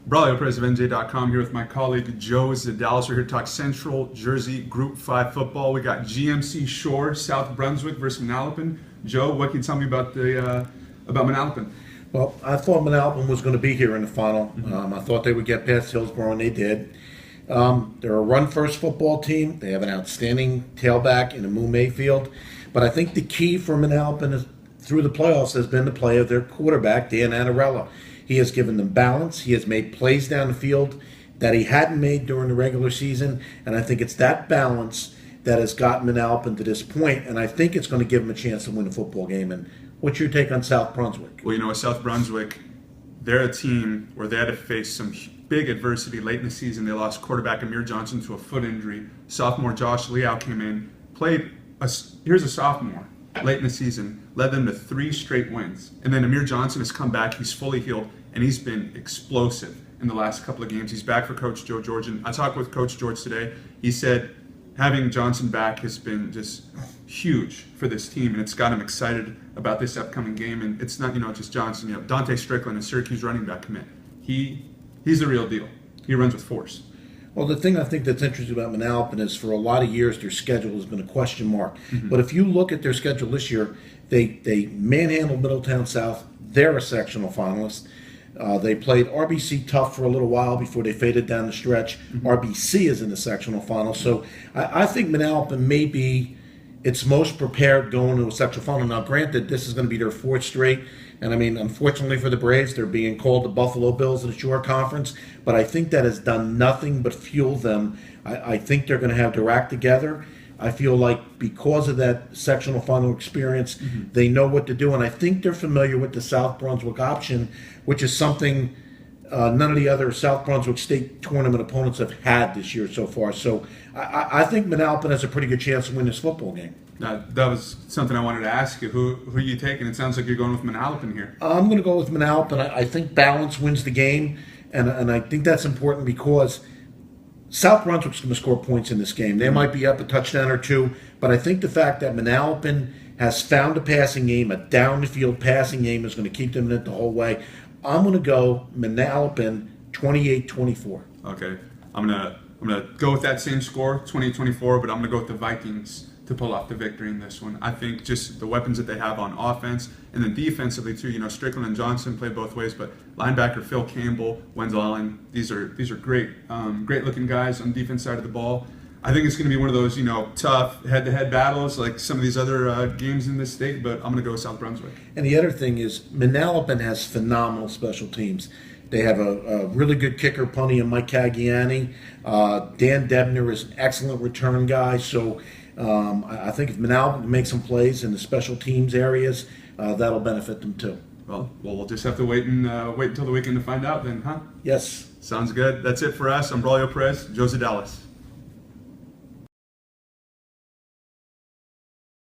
Braulio, president of NJ.com, here with my colleague Joe Zadalis. We're here to talk Central Jersey Group 5 football. We got GMC Shore, South Brunswick versus Manalapan. Joe, what can you tell me about Manalapan? Well, I thought Manalapan was going to be here in the final. I thought they would get past Hillsborough, and they did. They're a run-first football team. They have an outstanding tailback in Amu Mayfield. But I think the key for Manalapan through the playoffs has been the play of their quarterback, Dan Anarella. He has given them balance. He has made plays down the field that he hadn't made during the regular season. And I think it's that balance that has gotten Manalapan to this point. And I think it's going to give them a chance to win the football game. And what's your take on South Brunswick? Well, with South Brunswick, they're a team where they had to face some big adversity late in the season. They lost quarterback Amir Johnson to a foot injury. Sophomore Josh Leal came in, here's a sophomore, late in the season, led them to 3 straight wins. And then Amir Johnson has come back, he's fully healed, and he's been explosive in the last couple of games. He's back for Coach Joe George, and I talked with Coach George today. He said having Johnson back has been just huge for this team, and it's got him excited about this upcoming game. And it's not, just Johnson. Dante Strickland, a Syracuse running back commit. He's the real deal. He runs with force. Well, the thing I think that's interesting about Manalapan is for a lot of years their schedule has been a question mark. But if you look at their schedule this year, they manhandled Middletown South. They're a sectional finalist. They played RBC tough for a little while before they faded down the stretch. RBC is in the sectional final. So I think Manalapan may be its most prepared going to a sectional final. Now, granted, this is going to be their 4th straight. And, unfortunately for the Braves, they're being called the Buffalo Bills of the Shore Conference. But I think that has done nothing but fuel them. I think they're going to have their act together. I feel like because of that sectional final experience, they know what to do. And I think they're familiar with the South Brunswick option, which is something none of the other South Brunswick State tournament opponents have had this year so far. So I think Manalapan has a pretty good chance to win this football game. That was something I wanted to ask you. Who are you taking? It sounds like you're going with Manalapan here. I'm going to go with Manalapan. I think balance wins the game, and I think that's important because South Brunswick's going to score points in this game. They might be up a touchdown or two, but I think the fact that Manalapan has found a passing game, a down-the-field passing game, is going to keep them in it the whole way. I'm going to go Manalapan 28-24. Okay. I'm gonna go with that same score, 28-24, but I'm going to go with the Vikings to pull off the victory in this one. I think just the weapons that they have on offense and then defensively too. Strickland and Johnson play both ways, but linebacker Phil Campbell, Wenzel Allen, these are great looking guys on the defense side of the ball. I think it's going to be one of those tough head-to-head battles like some of these other games in this state, but I'm going to go with South Brunswick. And the other thing is Manalapan has phenomenal special teams. They have a really good kicker, punty, and Mike Cagiani. Dan Debner is an excellent return guy. So I think if Manalapan can make some plays in the special teams areas, that'll benefit them too. Well, we'll just have to wait until the weekend to find out then, huh? Yes. Sounds good. That's it for us. I'm Braulio Perez, Joe Zadalis.